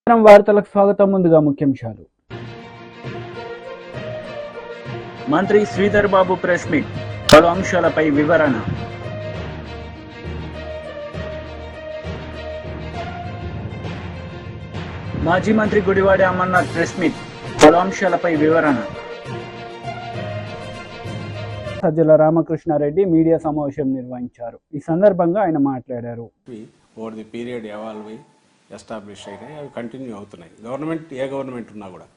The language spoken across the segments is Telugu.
వార్తలకు స్వాగతం. ముందుగా ముఖ్యాంశాలు. మంత్రి శ్రీధర్ బాబు ప్రెస్ మీట్, పలు అంశాలపై వివరణ. మాజీ మంత్రి గుడివాడ అమర్నాథ్ ప్రెస్ మీట్, పలు అంశాలపై వివరణ. సజ్జల రామకృష్ణారెడ్డి మీడియా సమావేశం నిర్వహించారు. ఈ సందర్భంగా ఆయన మాట్లాడారు. Over the period evolve establish అయినాయి, అవి కంటిన్యూ అవుతున్నాయి. గవర్నమెంట్ ఏ గవర్నమెంట్ ఉన్నా కూడా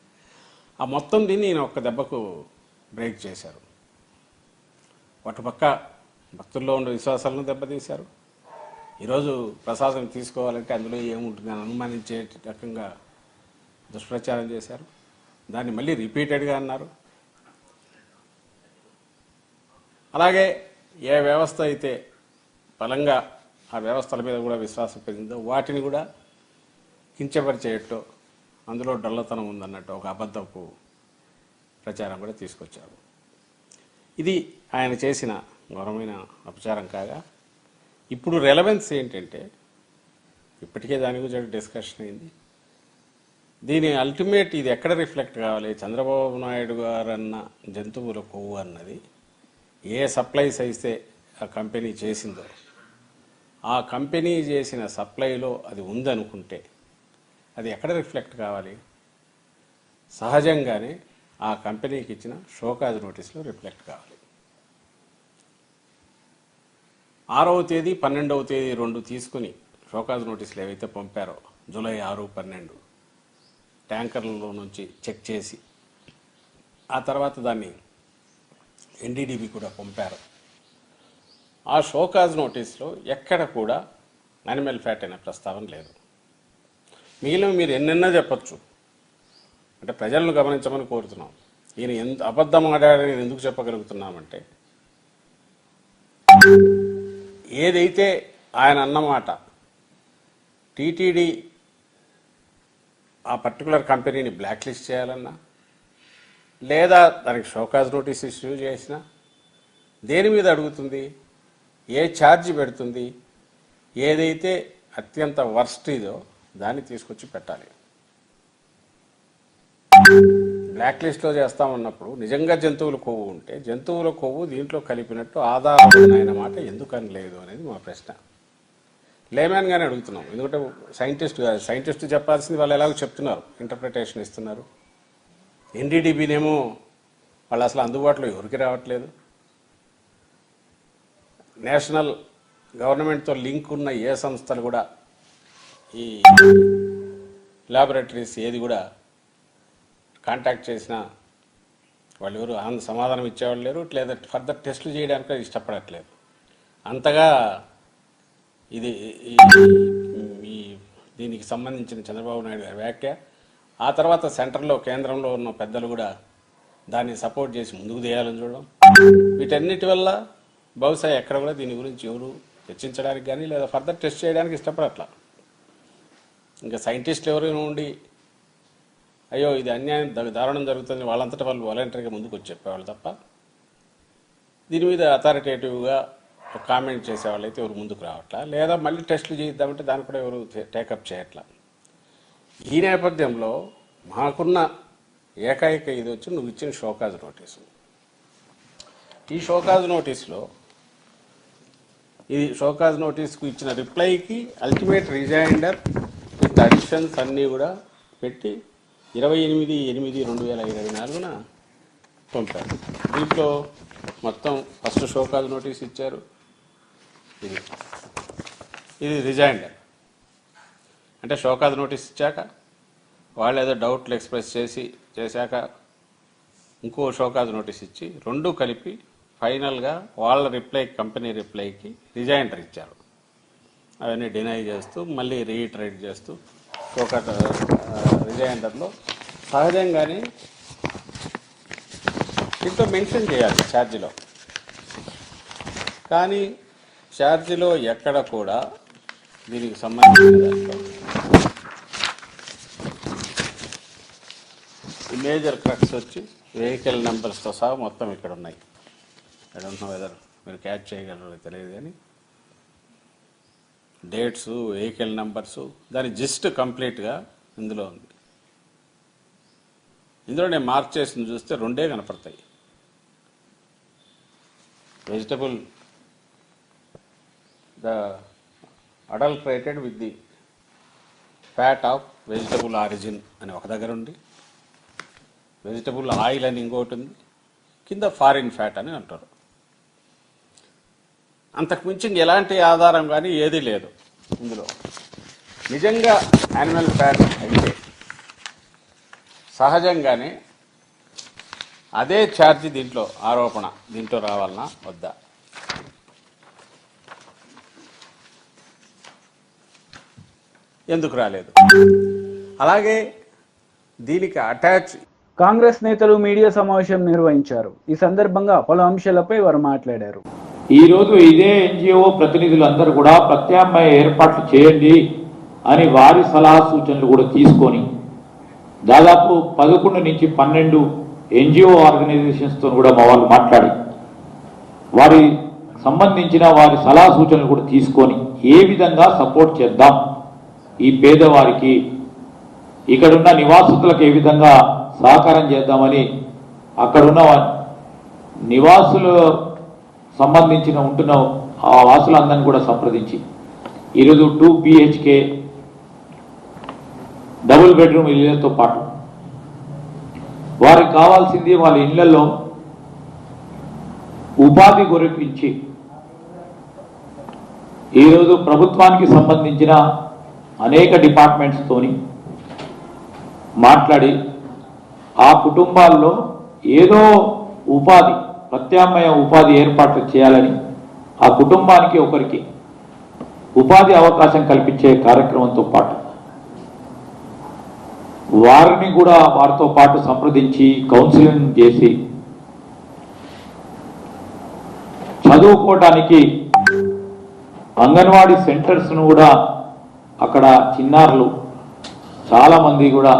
ఆ మొత్తం దీన్ని ఈయన ఒక్క దెబ్బకు బ్రేక్ చేశారు. పక్క భక్తుల్లో ఉండే విశ్వాసాలను దెబ్బతీశారు. ఈరోజు ప్రసాదం తీసుకోవాలంటే అందులో ఏముంటుంది అని అనుమానించే రకంగా దుష్ప్రచారం చేశారు. దాన్ని మళ్ళీ రిపీటెడ్గా అన్నారు. అలాగే ఏ వ్యవస్థ అయితే బలంగా ఆ వ్యవస్థల మీద కూడా విశ్వాసం పెరిగిందో వాటిని కూడా కించపరిచేయట్లో అందులో డొల్లతనం ఉందన్నట్టు ఒక అబద్ధపు ప్రచారం కూడా తీసుకొచ్చారు. ఇది ఆయన చేసిన ఘోరమైన అపచారం కాగా, ఇప్పుడు రెలవెన్స్ ఏంటంటే ఇప్పటికే దాని గురించి డిస్కషన్ అయింది. దీని అల్టిమేట్ ఇది ఎక్కడ రిఫ్లెక్ట్ కావాలి? చంద్రబాబు నాయుడు గారన్న జంతువుల కొవ్వు అన్నది ఏ సప్లైస్ అయితే ఆ కంపెనీ చేసిందో ఆ కంపెనీ చేసిన సప్లైలో అది ఉందనుకుంటే అది ఎక్కడ రిఫ్లెక్ట్ కావాలి? సహజంగానే ఆ కంపెనీకి ఇచ్చిన షోకాజ్ నోటీసులో రిఫ్లెక్ట్ కావాలి. 6వ తేదీ 12వ తేదీ 2 తీసుకుని షోకాజ్ నోటీసులు ఏవైతే పంపారో జూలై 6, 12 ట్యాంకర్లలో నుంచి చెక్ చేసి ఆ తర్వాత దాన్ని ఎన్డీడీబీ కూడా పంపారు. ఆ షోకాజ్ నోటీస్లో ఎక్కడ కూడా యానిమల్ ఫ్యాట్ అనే ప్రస్తావన లేదు. మిగిలిన మీరు ఎన్నెన్నో చెప్పచ్చు, అంటే ప్రజలను గమనించమని కోరుతున్నాం. ఈయన ఎంత అబద్ధం ఆడాడని ఎందుకు చెప్పగలుగుతున్నామంటే, ఏదైతే ఆయన అన్నమాట టీటీడీ ఆ పర్టికులర్ కంపెనీని బ్లాక్ లిస్ట్ చేయాలన్నా లేదా దానికి షోకాజ్ నోటీస్ ఇష్యూ చేసినా దేని మీద అడుగుతుంది, ఏ ఛార్జ్ పెడుతుంది, ఏదైతే అత్యంత వర్స్ట్ ఇదో దాన్ని తీసుకొచ్చి పెట్టాలి. బ్లాక్ లిస్ట్లో చేస్తామన్నప్పుడు నిజంగా జంతువుల కొవ్వు ఉంటే జంతువుల కొవ్వు దీంట్లో కలిపినట్టు ఆధారం అయిన మాట ఎందుకని లేదు అనేది మా ప్రశ్న. లేమ్యాన్గానే అడుగుతున్నాం. ఎందుకంటే సైంటిస్ట్ చెప్పాల్సింది వాళ్ళు ఎలాగో చెప్తున్నారు, ఇంటర్ప్రిటేషన్ ఇస్తున్నారు. ఎన్డీడీబీనేమో వాళ్ళు అసలు అందుబాటులో ఎవరికి రావట్లేదు. నేషనల్ గవర్నమెంట్తో లింక్ ఉన్న ఏ సంస్థలు కూడా ఈ ల్యాబొరేటరీస్ ఏది కూడా కాంటాక్ట్ చేసినా వాళ్ళు ఎవరు సమాధానం ఇచ్చేవాళ్ళు లేరు, లేదా ఫర్దర్ టెస్టులు చేయడానికి ఇష్టపడట్లేదు. అంతగా ఇది దీనికి సంబంధించిన చంద్రబాబు నాయుడు గారి వ్యాఖ్య. ఆ తర్వాత సెంటర్లో కేంద్రంలో ఉన్న పెద్దలు కూడా దాన్ని సపోర్ట్ చేసి ముందుకు తీయాలని చూడడం, వీటన్నిటి వల్ల బహుశా ఎక్కడ కూడా దీని గురించి ఎవరు చర్చించడానికి కానీ లేదా ఫర్దర్ టెస్ట్ చేయడానికి ఇష్టపడట్లా. ఇంకా సైంటిస్టులు ఎవరైనా ఉండి అయ్యో ఇది అన్యాయం దారుణం జరుగుతుంది వాళ్ళంతటా వాళ్ళు వాలంటరీగా ముందుకు వచ్చి చెప్పేవాళ్ళు తప్ప దీని మీద అథారిటేటివ్గా కామెంట్ చేసేవాళ్ళు అయితే ఎవరు ముందుకు రావట్లా, లేదా మళ్ళీ టెస్టులు చేద్దామంటే దాన్ని కూడా ఎవరు టేకప్ చేయట్లా. ఈ నేపథ్యంలో మాకున్న ఏకైక ఇది వచ్చి నువ్వు ఇచ్చిన షోకాజ్ నోటీసు. ఈ షోకాజ్ నోటీస్లో ఇది షోకాజ్ నోటీస్కు ఇచ్చిన రిప్లైకి అల్టిమేట్ రిజైండర్ విత్ అడిషన్స్ అన్నీ కూడా పెట్టి 28/8/2024 పంపారు. దీంట్లో మొత్తం ఫస్ట్ షోకాజ్ నోటీస్ ఇచ్చారు. ఇది రిజైండర్ అంటే షోకాజ్ నోటీస్ ఇచ్చాక వాళ్ళు ఏదో డౌట్లు ఎక్స్ప్రెస్ చేశాక ఇంకో షోకాజ్ నోటీస్ ఇచ్చి రెండు కలిపి ఫైనల్గా వాళ్ళ కంపెనీ రిప్లైకి రిజైండర్ ఇచ్చారు. అవన్నీ డినై చేస్తూ మళ్ళీ రీఇటరేట్ చేస్తూ షోకాజ్ రిజైండర్లో సహజంగానే దీంట్లో మెన్షన్ చేయాలి ఛార్జీలో, కానీ ఛార్జీలో ఎక్కడ కూడా దీనికి సంబంధించిన దాంట్లో మేజర్ క్రక్స్ వచ్చి వెహికల్ నెంబర్స్తో సహా మొత్తం ఇక్కడ ఉన్నాయి. ఐ డోంట్ నో వెదర్ మీరు క్యాచ్ చేయగలరో తెలియదు, కానీ డేట్స్, వెహికల్ నెంబర్సు, దాని జిస్ట్ కంప్లీట్గా ఇందులో ఉంది. ఇందులో నేను మార్క్ చేసింది చూస్తే రెండే కనపడతాయి. Vegetable the adulterated with the fat of vegetable origin అని ఒక దగ్గర ఉంది, వెజిటబుల్ ఆయిల్ అని ఇంకోటి ఉంది, కింద ఫారిన్ ఫ్యాట్ అని అంటారు. అంతకుమించి ఎలాంటి ఆధారం కానీ ఏదీ లేదు ఇందులో. నిజంగా యానిమల్ ఫ్యాట్ అయితే సహజంగానే అదే ఛార్జీ దీంట్లో ఆరోపణ దీంట్లో రావాలనా వద్దా? ఎందుకు రాలేదు? అలాగే దీనికి అటాచ్ కాంగ్రెస్ నేతలు మీడియా సమావేశం నిర్వహించారు. ఈ సందర్భంగా పలు అంశాలపై వారు మాట్లాడారు. ఈరోజు ఇదే ఎన్జిఓ ప్రతినిధులందరూ కూడా ప్రత్యామ్నాయ ఏర్పాట్లు చేయండి అని వారి సలహా సూచనలు కూడా తీసుకొని దాదాపు 11 నుంచి 12 ఎన్జిఓ ఆర్గనైజేషన్స్తో కూడా మా వాళ్ళు మాట్లాడి వారి సంబంధించిన వారి సలహా సూచనలు కూడా తీసుకొని ఏ విధంగా సపోర్ట్ చేద్దాం, ఈ పేదవారికి ఇక్కడున్న నివాసితులకు ఏ విధంగా సహకారం చేద్దామని అక్కడున్న నివాసులు సంబంధించిన ఉంటున్న ఆ వాసులందరినీ కూడా సంప్రదించి ఈరోజు 2 BHK డబుల్ బెడ్రూమ్ ఇళ్లతో పాటు వారికి కావాల్సింది వాళ్ళ ఇళ్లలో ఉపాధి గురించి ఈరోజు ప్రభుత్వానికి సంబంధించిన అనేక డిపార్ట్మెంట్స్తోని మాట్లాడి ఆ కుటుంబాల్లో ఏదో ఉపాధి ప్రత్యామ్నాయ ఉపాధి ఏర్పాట్లు చేయాలని ఆ కుటుంబానికి ఒకరికి ఉపాధి అవకాశం కల్పించే కార్యక్రమంతో పాటు వారిని కూడా వారితో పాటు సంప్రదించి కౌన్సిలింగ్ చేసి చదువుకోవడానికి అంగన్వాడీ సెంటర్స్ను కూడా అక్కడ చిన్నారులు చాలామంది కూడా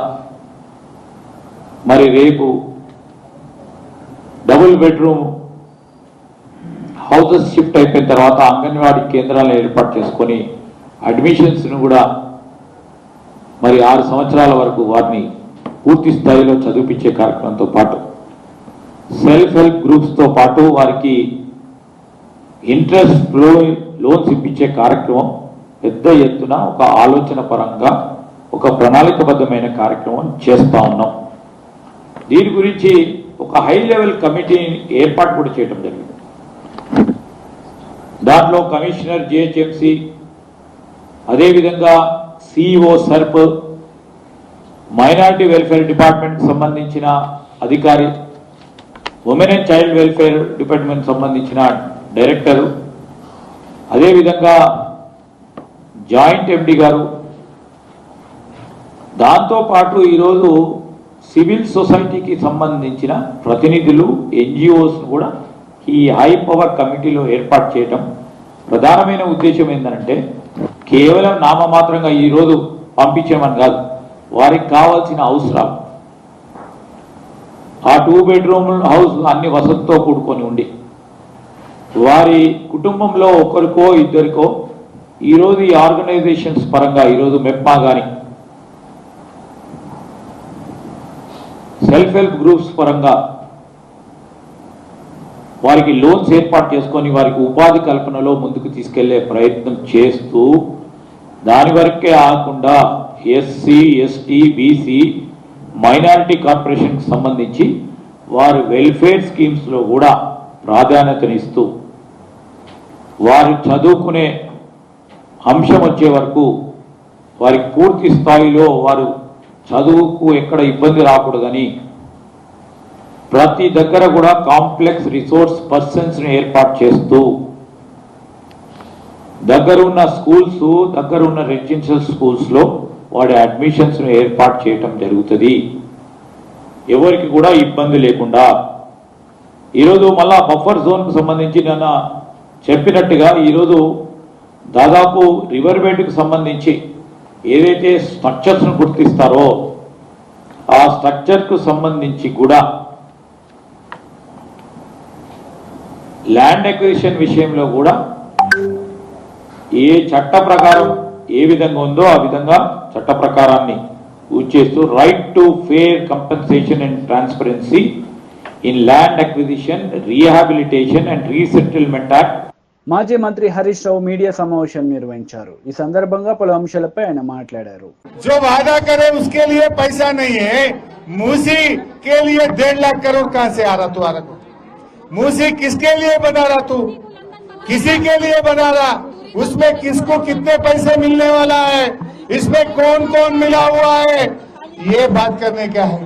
మరి రేపు డబుల్ బెడ్రూమ్ హౌసెస్ షిఫ్ట్ అయిపోయిన తర్వాత అంగన్వాడీ కేంద్రాలను ఏర్పాటు చేసుకొని అడ్మిషన్స్ను కూడా మరి 6 సంవత్సరాల వరకు వారిని పూర్తి స్థాయిలో చదివించే కార్యక్రమంతో పాటు సెల్ఫ్ హెల్ప్ గ్రూప్స్తో పాటు వారికి ఇంట్రెస్ట్ లోన్స్ ఇప్పించే కార్యక్రమం పెద్ద ఎత్తున ఒక ఆలోచన పరంగా ఒక ప్రణాళికబద్ధమైన కార్యక్రమం చేస్తూ ఉన్నాం. దీని గురించి ఒక హై లెవెల్ కమిటీని ఏర్పాటు కూడా చేయడం జరిగింది. దాంట్లో కమిషనర్ GHMC, అదేవిధంగా CEO SERP, minority welfare department సంబంధించిన అధికారి, women and child welfare department సంబంధించిన డైరెక్టరు, అదేవిధంగా జాయింట్ MD గారు, దాంతోపాటు ఈరోజు సివిల్ సొసైటీకి సంబంధించిన ప్రతినిధులు NGOస్ కూడా ఈ హై పవర్ కమిటీలో ఏర్పాటు చేయటం ప్రధానమైన ఉద్దేశం ఏంటంటే కేవలం నామమాత్రంగా ఈరోజు పంపించామని కాదు, వారికి కావాల్సిన అవసరాలు ఆ 2 బెడ్రూమ్ హౌస్ అన్ని వసతితో కూడుకొని ఉండి వారి కుటుంబంలో ఒకరికో ఇద్దరికో ఈరోజు ఈ ఆర్గనైజేషన్స్ పరంగా ఈరోజు మెప్మా కానీ సెల్ఫ్ హెల్ప్ గ్రూప్స్ పరంగా వారికి లోన్స్ ఏర్పాటు చేసుకొని వారికి ఉపాధి కల్పనలో ముందుకు తీసుకెళ్లే ప్రయత్నం చేస్తూ దాని వరకే ఆకుండా SC, ST, BC మైనారిటీ కార్పొరేషన్కి సంబంధించి వారి వెల్ఫేర్ స్కీమ్స్లో కూడా ప్రాధాన్యతనిస్తూ వారు చదువుకునే అంశం వచ్చే వరకు వారికి పూర్తి స్థాయిలో వారు చదువుకు ఎక్కడ ఇబ్బంది రాకూడదని ప్రతి దగ్గర కూడా కాంప్లెక్స్ రిసోర్స్ పర్సన్స్ని ఏర్పాటు చేస్తూ దగ్గరున్న స్కూల్స్, దగ్గరున్న రెసిడెన్షియల్ స్కూల్స్లో వాడి అడ్మిషన్స్ను ఏర్పాటు చేయటం జరుగుతుంది, ఎవరికి కూడా ఇబ్బంది లేకుండా. ఈరోజు మళ్ళా బఫర్ జోన్కు సంబంధించి నిన్న చెప్పినట్టుగా ఈరోజు దాదాపు రివర్ బెడ్కి సంబంధించి ఏదైతే స్ట్రక్చర్స్ను గుర్తిస్తారో ఆ స్ట్రక్చర్కు సంబంధించి కూడా ల్యాండ్ ఎక్విజిషన్ విషయంలో కూడా ఏ చట్ట ప్రకారం ఏ విధంగా ఉందో ఆ విధంగా చట్ట ప్రకారాన్ని చేస్తూ right to fair compensation and transparency in land acquisition, rehabilitation and resettlement act. మాజీ మంత్రి హరీష్ రావు మీడియా సమావేశం నిర్వహించారు. ఈ సందర్భంగా పలు అంశాలపై ఆయన మాట్లాడారు. जो वादा करे उसके लिए पैसा नहीं है। मूसी के लिए 1.5 लाख करोड़ कहां से आ रहा तुम्हारा को? मूसी किसके लिए बना रहा तू? किसी के लिए बना रहा? उसमें किसको कितने पैसे मिलने वाला है? इसमें कौन कौन मिला हुआ है? ये बात करने का है।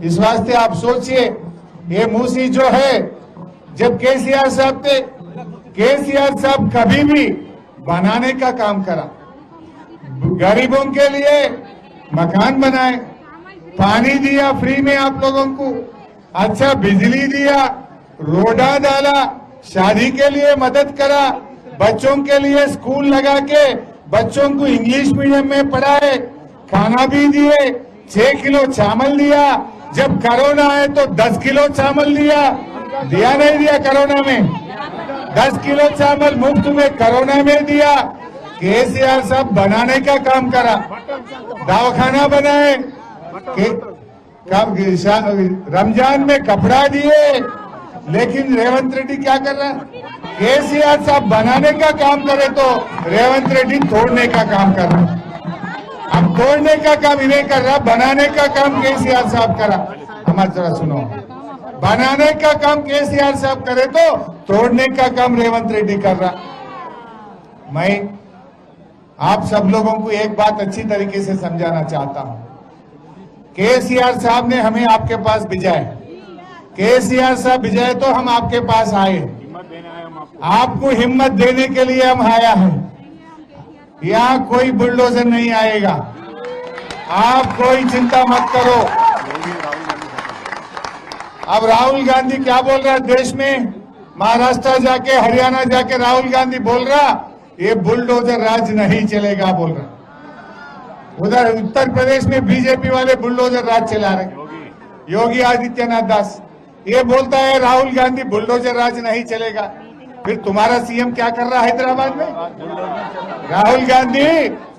इस वास्ते आप सोचिए, ये मूसी जो है, जब केसीआर साहब थे, केसीआर साहब कभी भी बनाने का काम करा, गरीबों के लिए मकान बनाए, पानी दिया फ्री में आप लोगों को, अच्छा बिजली दिया, रोडा डाला, शादी के लिए मदद करा, बच्चों के लिए स्कूल लगा के बच्चों को इंग्लिश मीडियम में पढ़ाए, खाना भी दिए, 6 किलो चावल दिया। जब कोरोना आए तो 10 किलो चावल दिया नहीं दिया? कोरोना में 10 किलो चावल मुफ्त में कोरोना में दिया। केसीआर साहब बनाने का काम करा, दवाखाना बनाए, रमजान में कपड़ा दिए। लेकिन रेवंत रेड्डी क्या कर रहा है? केसीआर साहब बनाने का काम करे तो रेवंत रेड्डी तोड़ने का काम कर रहा है। अब तोड़ने का काम इन्हें कर रहा, बनाने का काम केसीआर साहब करा। हमारी तरह सुनो, बनाने का काम केसीआर साहब करे तो तोड़ने का काम रेवंत रेड्डी कर रहा। मैं आप सब लोगों को एक बात अच्छी तरीके से समझाना चाहता हूं। केसीआर साहब ने हमें आपके पास भेजाए, केसीआर साहब भेजाए तो हम आपके पास आए, आपको हिम्मत देने के लिए हम आया है। यहाँ कोई बुलडोजर नहीं आएगा, आप कोई चिंता मत करो। अब राहुल गांधी क्या बोल रहा है देश में? महाराष्ट्र जाके, हरियाणा जाके राहुल गांधी बोल रहा ये बुलडोजर राज नहीं चलेगा बोल रहा। उधर उत्तर प्रदेश में बीजेपी वाले बुलडोजर राज चला रहे, योगी आदित्यनाथ दास ये बोलता है राहुल गांधी बुलडोजर राज नहीं चलेगा। फिर तुम्हारा सीएम क्या कर रहा है हैदराबाद में? राहुल गांधी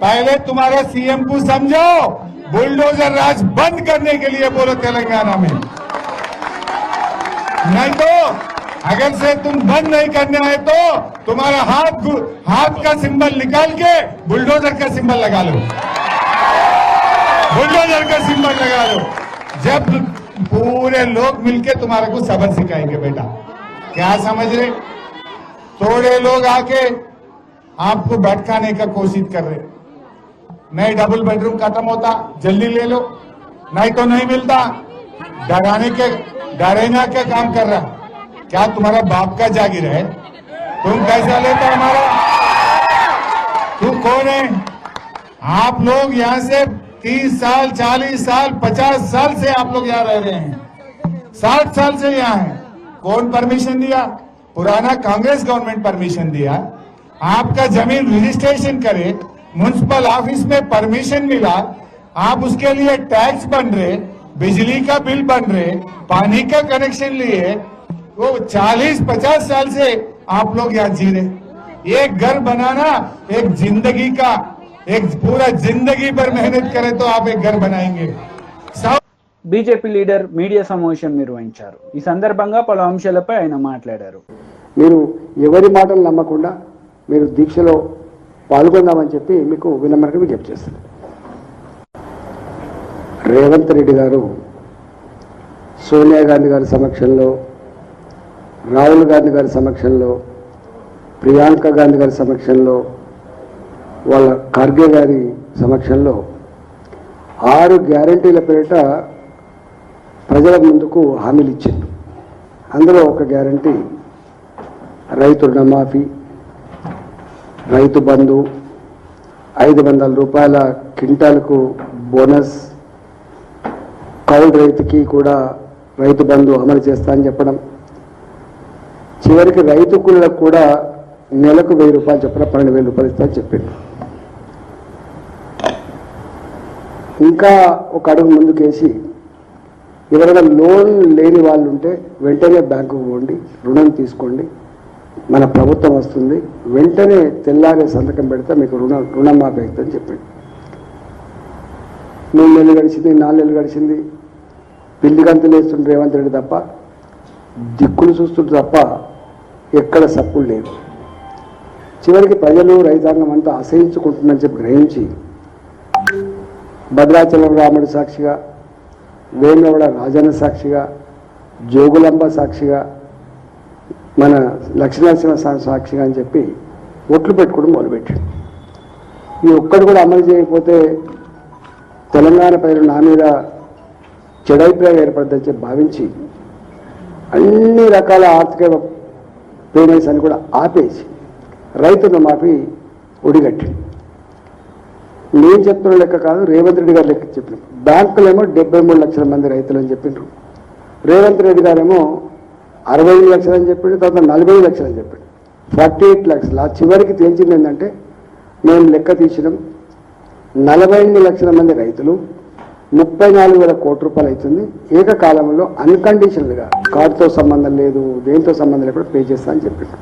पहले तुम्हारा सीएम को समझो, बुलडोजर राज बंद करने के लिए बोलो तेलंगाना में। नहीं तो अगर से तुम बंद नहीं करने आए तो तुम्हारा हाथ का सिंबल निकाल के बुलडोजर का सिंबल लगा लो, बुलडोजर का सिंबल लगा लो। जब पूरे लोग मिलके तुम्हारे को सबक सिखाएंगे बेटा। क्या समझ रहे? थोड़े लोग आके आपको भटकाने का कोशिश कर रहे, नहीं डबल बेडरूम खत्म होता जल्दी ले लो, नहीं तो नहीं मिलता, डराने के काम कर रहा। क्या तुम्हारा बाप का जागीर है? तुम कैसा लेता हमारा? तू कौन है? आप लोग यहाँ से 30 साल, 40 साल, 50 साल से आप लोग यहाँ रह रहे हैं, 60 साल से यहाँ हैं। कौन परमिशन दिया? पुराना कांग्रेस गवर्नमेंट परमिशन दिया। आपका जमीन रजिस्ट्रेशन करे, म्युनिसिपल ऑफिस में परमिशन मिला, आप उसके लिए टैक्स बन रहे, बिजली का बिल बन रहे, पानी का कनेक्शन लिए, वो 40-50 साल से आप लोग यहाँ जी रहे। एक घर बनाना एक जिंदगी का, एक पूरा जिंदगी भर मेहनत करें तो आप एक घर बनाएंगे। బీజేపీ లీడర్ మీడియా సమావేశం నిర్వహించారు. ఈ సందర్భంగా పలు అంశాలపై ఆయన మాట్లాడారు. మీరు ఎవరి మాటలు నమ్మకుండా మీరు దీక్షలో పాల్గొందామని చెప్పి మీకు వినమ్రంగా విజ్ఞప్తి చేస్తారు. రేవంత్ రెడ్డి గారు సోనియా గాంధీ గారి సమక్షంలో, రాహుల్ గాంధీ గారి సమక్షంలో, ప్రియాంక గాంధీ గారి సమక్షంలో, వాళ్ళ ఖర్గే గారి సమక్షంలో 6 గ్యారంటీల పేరిట ప్రజల ముందుకు హామీలు ఇచ్చింది. అందులో ఒక గ్యారంటీ రైతు రుణమాఫీ, రైతు బంధు, 500 రూపాయల క్వింటాలకు బోనస్, కౌలు రైతుకి కూడా రైతు బంధు అమలు చేస్తా అని చెప్పడం, చివరికి రైతు కూలీలకు కూడా నెలకు 1000 రూపాయలు చొప్పున 12,000 రూపాయలు ఇస్తా అని చెప్పింది. ఇంకా ఒక అడుగు ముందుకేసి ఎవరైనా లోన్ లేని వాళ్ళు ఉంటే వెంటనే బ్యాంకుకు పోండి, రుణం తీసుకోండి, మన ప్రభుత్వం వస్తుంది, వెంటనే తెల్లారే సంతకం పెడితే మీకు రుణమాఫీ అవుతుందని చెప్పింది. 3 నెలలు గడిచింది, 4 నెలలు గడిచింది, పిల్లి గంతులు వేస్తుంటే రేవంత్ రెడ్డి తప్ప, దిక్కులు చూస్తుంటే తప్ప ఎక్కడ సప్పులు లేవు. చివరికి ప్రజలు రైతాంగం అంతా అసహించుకుంటుందని చెప్పి గ్రహించి భద్రాచలం రాముడి సాక్షిగా, వేములవాడ రాజన్న సాక్షిగా, జోగులాంబ సాక్షిగా, మన లక్ష్మీనరసింహ సాక్షిగా అని చెప్పి ఒట్లు పెట్టుకోవడం మొదలుపెట్టాడు. ఈ ఒక్కడు కూడా అమలు చేయకపోతే తెలంగాణ ప్రజలు నా మీద చెడైప్రాయం ఏర్పడుతుందని చెప్పి భావించి అన్ని రకాల ఆర్థిక పేమెంట్స్ అని కూడా ఆపేసి రైతు రుణమాఫీ ఒడిగట్టి. నేను చెప్తున్న లెక్క కాదు, రేవంత్ రెడ్డి గారు లెక్క చెప్పిన. బ్యాంకులేమో 73 లక్షల మంది రైతులు అని చెప్పిండ్రు, రేవంత్ రెడ్డి గారేమో 65 లక్షలు అని చెప్పిండు, తర్వాత 40 లక్షలు అని చెప్పిండు, 48 లక్షలు. ఆ చివరికి తేల్చింది ఏంటంటే మేము లెక్క తీసినాం 48 లక్షల మంది రైతులు 34,000 కోట్ల రూపాయలు అవుతుంది. ఏకకాలంలో అన్కండిషనల్గా కార్డుతో సంబంధం లేదు, దేంతో సంబంధం లేకుండా పే చేస్తా అని చెప్పిండు.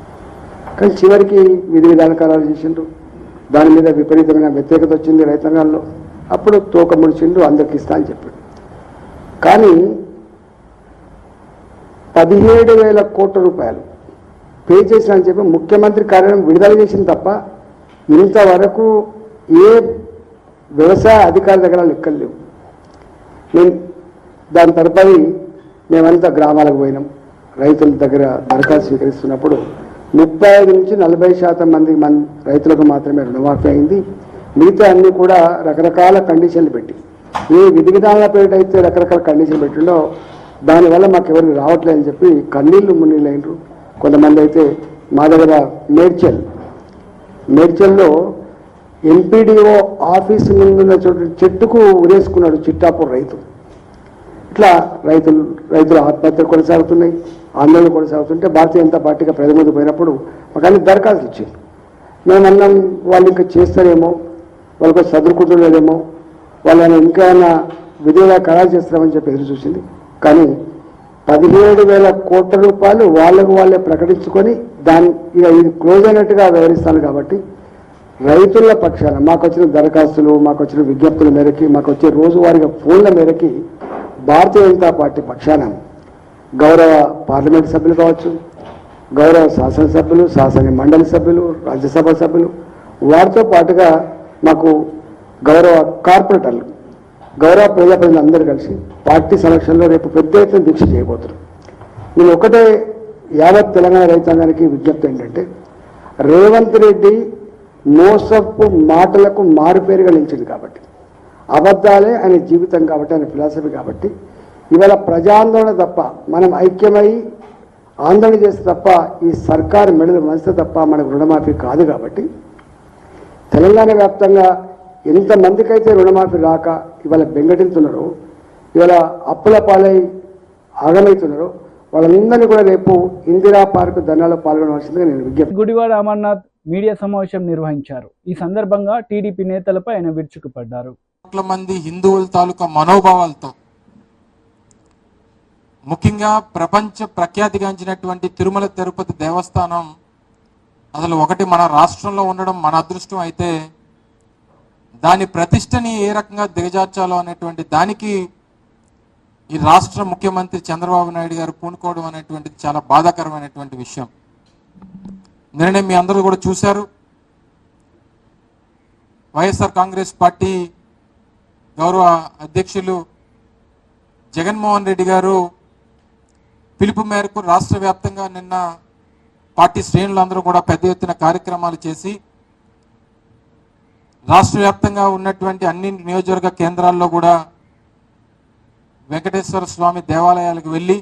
కానీ చివరికి విధి విధాన ఖరారు చేసిండ్రు, దాని మీద విపరీతమైన వ్యతిరేకత వచ్చింది రైతాంగాల్లో. అప్పుడు తోక ముడిచిండు, అందరికి ఇస్తా అని చెప్పాడు. కానీ 17,000 కోట్ల రూపాయలు పే చేసిన అని చెప్పి ముఖ్యమంత్రి కార్యాలయం విడుదల చేసింది తప్ప ఇంతవరకు ఏ వ్యవసాయ అధికారి దగ్గర లెక్కలు లేవు. నేను దాని తరపడి మేమంతా గ్రామాలకు పోయినాం. రైతుల దగ్గర దరఖాస్తు స్వీకరిస్తున్నప్పుడు 35 నుంచి 40% మంది రైతులకు మాత్రమే రుణమాఫీ అయింది. మిగతా అన్నీ కూడా రకరకాల కండిషన్లు పెట్టి, ఏ విధి విధానాల పేరిట అయితే రకరకాల కండిషన్లు పెట్టిండో దానివల్ల మాకు ఎవరికి రావట్లేదని చెప్పి కన్నీళ్లు మున్నీళ్ళు అయినరు. కొంతమంది అయితే మా దగ్గర మేడ్చల్లో ఎంపీడీఓ ఆఫీసు ముందున్న చెట్టుకు ఉరేసుకున్నాడు చిట్టాపూర్ రైతు. ఇట్లా రైతుల ఆత్మహత్యలు కొనసాగుతున్నాయి, ఆందోళన కొనసాగుతుంటే భారతీయ జనతా పార్టీగా ప్రజల ముందు పోయినప్పుడు మాకు అన్ని దరఖాస్తులు ఇచ్చారు. మేమన్నాం వాళ్ళు ఇంకా చేస్తారేమో, వాళ్ళకి చదువుకుంటున్నారేమో, వాళ్ళని ఇంకేమైనా విధిగా ఖరారు చేస్తామని చెప్పి ఎదురు చూసింది. కానీ 17,000 కోట్ల రూపాయలు వాళ్ళే ప్రకటించుకొని ఇక ఇది క్లోజ్ అయినట్టుగా వ్యవహరిస్తాను. కాబట్టి రైతుల పక్షాన మాకు వచ్చిన దరఖాస్తులు, మాకు వచ్చిన విజ్ఞప్తుల మేరకి, మాకు వచ్చే రోజువారీగా ఫోన్ల మేరకి భారతీయ జనతా పార్టీ పక్షాన గౌరవ పార్లమెంట్ సభ్యులు కావచ్చు, గౌరవ శాసనసభ్యులు, శాసన మండలి సభ్యులు, రాజ్యసభ సభ్యులు, వారితో పాటుగా మాకు గౌరవ కార్పొరేటర్లు, గౌరవ ప్రజాప్రతినిధులు అందరూ కలిసి పార్టీ సమక్షంలో రేపు పెద్ద ఎత్తున దీక్ష చేయబోతున్నారు. నేను ఒకటే యావత్ తెలంగాణ రైతాంగానికి విజ్ఞప్తి ఏంటంటే, రేవంత్ రెడ్డి మోసపు మాటలకు మారుపేరుగా నిలిచింది కాబట్టి, అబద్ధాలే ఆయన జీవితం కాబట్టి, ఆయన ఫిలాసఫీ కాబట్టి, ఇవాళ ప్రజాందోళన తప్ప మనం ఐక్యమై ఆందోళన చేస్తే తప్ప ఈ సర్కారు మెడలు మంచితే తప్ప మనకు రుణమాఫీ కాదు. కాబట్టి తెలంగాణ వ్యాప్తంగా ఎంతమందికైతే రుణమాఫీ రాక ఇవాళ బెంగటిస్తున్నారో, ఇవాళ అప్పుల పాలై ఆగమవుతున్నారో, వాళ్ళందరినీ కూడా రేపు ఇందిరా పార్కు ధర్నాలో పాల్గొనవలసిందిగా నేను విజ్ఞప్తి. గుడివాడ అమర్నాథ్ మీడియా సమావేశం నిర్వహించారు. ఈ సందర్భంగా టీడీపీ నేతలపై ఆయన విరుచుకుపడ్డారు. కోట్ల మంది హిందువుల తాలూకా మనోభావాలతో, ముఖ్యంగా ప్రపంచ ప్రఖ్యాతిగాంచినటువంటి తిరుమల తిరుపతి దేవస్థానం అసలు ఒకటి మన రాష్ట్రంలో ఉండడం మన అదృష్టం అయితే, దాని ప్రతిష్టని ఏ రకంగా దిగజార్చాలో అనేటువంటి దానికి ఈ రాష్ట్ర ముఖ్యమంత్రి చంద్రబాబు నాయుడు గారు పూనుకోవడం అనేటువంటిది చాలా బాధాకరమైనటువంటి విషయం. నిన్ననే మీ అందరూ కూడా చూశారు, వైఎస్ఆర్ కాంగ్రెస్ పార్టీ గౌరవ అధ్యక్షులు జగన్మోహన్ రెడ్డి గారు పిలుపు మేరకు రాష్ట్ర వ్యాప్తంగా నిన్న పార్టీ శ్రేణులందరూ కూడా పెద్ద ఎత్తున కార్యక్రమాలు చేసి రాష్ట్ర వ్యాప్తంగా ఉన్నటువంటి అన్ని నియోజకవర్గ కేంద్రాల్లో కూడా వెంకటేశ్వర స్వామి దేవాలయాలకు వెళ్ళి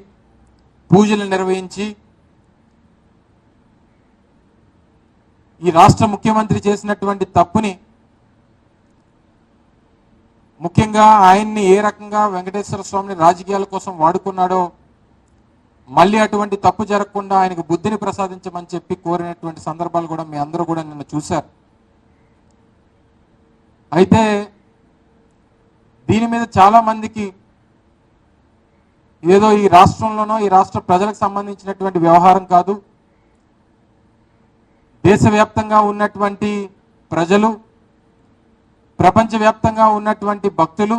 పూజలు నిర్వహించి ఈ రాష్ట్ర ముఖ్యమంత్రి చేసినటువంటి తప్పుని, ముఖ్యంగా ఆయన్ని ఏ రకంగా వెంకటేశ్వర స్వామిని రాజకీయాల కోసం వాడుకున్నాడో మళ్ళీ అటువంటి తప్పు జరగకుండా ఆయనకు బుద్ధిని ప్రసాదించమని చెప్పి కోరినటువంటి సందర్భాలు కూడా మీ అందరూ కూడా నిన్న చూశారు. అయితే దీని మీద చాలా మందికి ఏదో ఈ రాష్ట్రంలోనో ఈ రాష్ట్ర ప్రజలకు సంబంధించినటువంటి వ్యవహారం కాదు, దేశవ్యాప్తంగా ఉన్నటువంటి ప్రజలు, ప్రపంచవ్యాప్తంగా ఉన్నటువంటి భక్తులు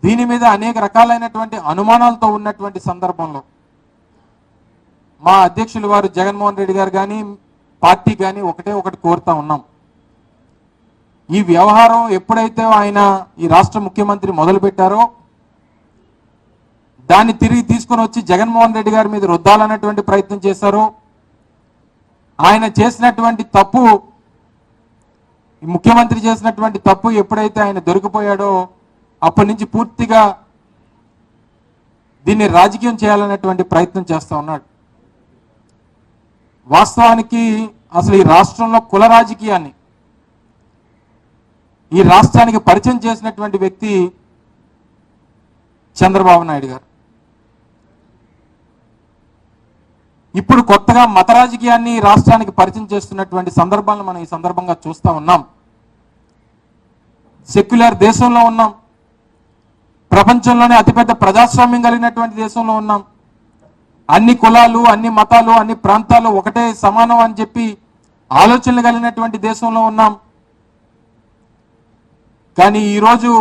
దీని మీద అనేక రకాలైనటువంటి అనుమానాలతో ఉన్నటువంటి సందర్భంలో మా అధ్యక్షులు వారు జగన్మోహన్ రెడ్డి గారు కానీ పార్టీ కానీ ఒకటి కోరుతా ఉన్నాం. ఈ వ్యవహారం ఎప్పుడైతే ఆయన ఈ రాష్ట్ర ముఖ్యమంత్రి మొదలు పెట్టారో దాన్ని తిరిగి తీసుకొని వచ్చి జగన్మోహన్ రెడ్డి గారి మీద రుద్దాలన్నటువంటి ప్రయత్నం చేశారో, ఆయన చేసినటువంటి తప్పు, ముఖ్యమంత్రి చేసినటువంటి తప్పు ఎప్పుడైతే ఆయన దొరికిపోయాడో అప్పటి నుంచి పూర్తిగా దీన్ని రాజకీయం చేయాలనేటువంటి ప్రయత్నం చేస్తూ ఉన్నాడు. వాస్తవానికి అసలు ఈ రాష్ట్రంలో కుల రాజకీయాన్ని ఈ రాష్ట్రానికి పరిచయం చేసినటువంటి వ్యక్తి చంద్రబాబు నాయుడు గారు. ఇప్పుడు కొత్తగా మత రాజకీయాన్ని రాష్ట్రానికి పరిచయం చేస్తున్నటువంటి సందర్భాలను మనం ఈ సందర్భంగా చూస్తూ ఉన్నాం. సెక్యులర్ దేశంలో ఉన్నాం, ప్రపంచంలోనే అతిపెద్ద ప్రజాస్వామ్యం కలిగినటువంటి దేశంలో ఉన్నాం. అన్ని కులాలు, అన్ని మతాలు, అన్ని ప్రాంతాలు ఒకటే సమానం అని చెప్పి ఆలోచనలు కలిగినటువంటి దేశంలో ఉన్నాం. కానీ ఈరోజు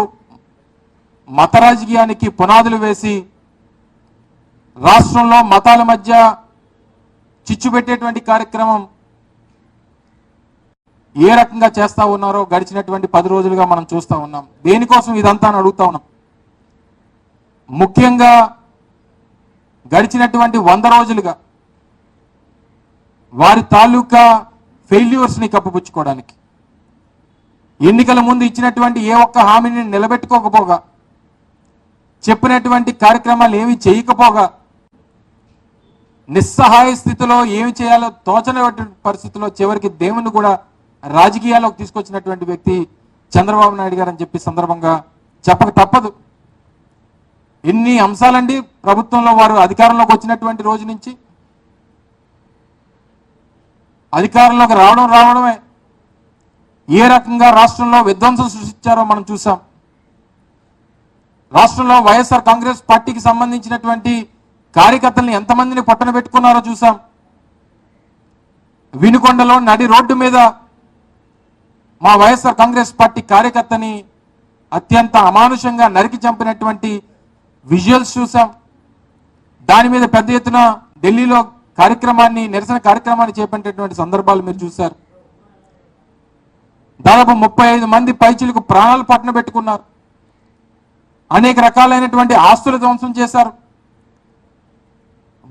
మత రాజకీయానికి పునాదులు వేసి రాష్ట్రంలో మతాల మధ్య చిచ్చు పెట్టేటువంటి కార్యక్రమం ఏ రకంగా చేస్తా ఉన్నారో గడిచినటువంటి 10 రోజులుగా మనం చూస్తా ఉన్నాం. దేనికోసం ఇదంతా అని అడుగుతా ఉన్నాం. ముఖ్యంగా గడిచినటువంటి 100 రోజులుగా వారి తాలూకా ఫెయిల్యూర్స్ ని కప్పిపుచ్చుకోవడానికి, ఎన్నికల ముందు ఇచ్చినటువంటి ఏ ఒక్క హామీని నిలబెట్టుకోకపోగా, చెప్పినటువంటి కార్యక్రమాలు ఏమి చేయకపోగా, నిస్సహాయ స్థితిలో ఏమి చేయాలో తోచనటువంటి పరిస్థితిలో చివరికి దేవుని కూడా రాజకీయాల్లోకి తీసుకొచ్చినటువంటి వ్యక్తి చంద్రబాబు నాయుడు గారు అని చెప్పి సందర్భంగా చెప్పక తప్పదు. ఎన్ని అంశాలండి ప్రభుత్వంలో వారు అధికారంలోకి వచ్చినటువంటి రోజు నుంచి. అధికారంలోకి రావడమే ఏ రకంగా రాష్ట్రంలో విధ్వంసం సృష్టించారో మనం చూసాం. రాష్ట్రంలో వైఎస్ఆర్ కాంగ్రెస్ పార్టీకి సంబంధించినటువంటి కార్యకర్తల్ని ఎంతమందిని పట్టణ పెట్టుకున్నారో చూసాం. వినుకొండలో నడి రోడ్డు మీద మా వైఎస్ఆర్ కాంగ్రెస్ పార్టీ కార్యకర్తని అత్యంత అమానుషంగా నరికి చంపినటువంటి విజువల్స్ చూసాం. దాని మీద పెద్ద ఎత్తున ఢిల్లీలో నిరసన కార్యక్రమాన్ని చేపట్టేటువంటి సందర్భాలు మీరు చూశారు. దాదాపు 35 మంది పైచిలకు ప్రాణాలు పట్టణ పెట్టుకున్నారు. అనేక రకాలైనటువంటి ఆస్తులు ధ్వంసం చేశారు.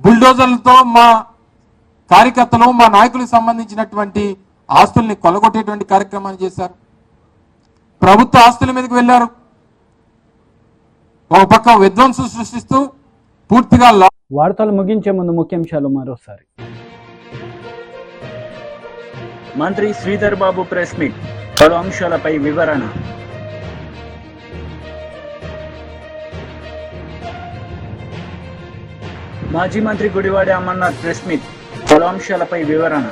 బుల్డోజర్లతో మా కార్యకర్తలు, మా నాయకులకు సంబంధించినటువంటి ఆస్తుల్ని కొల్లగొట్టేటువంటి కార్యక్రమాన్ని చేశారు. ప్రభుత్వ ఆస్తుల మీదకి వెళ్లారు. ఒక పక్క విధ్వంసం సృష్టిస్తూ పూర్తిగా వార్తలు ముగించే ముందు ముఖ్యాంశాలు మరోసారి. మంత్రి శ్రీధర్ బాబు ప్రెస్ మీట్, పలు అంశాలపై వివరణ. మాజీ మంత్రి గుడివాడ అమర్నాథ్ ప్రెస్ మీట్, పలు అంశాలపై వివరణ.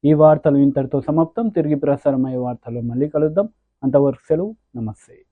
ఈ వార్తలు ఇంతటితో సమాప్తం. తిరిగి ప్రసారమయ్యే వార్తలు మళ్ళీ కలుద్దాం. అంతవరకు సెలవు. నమస్తే.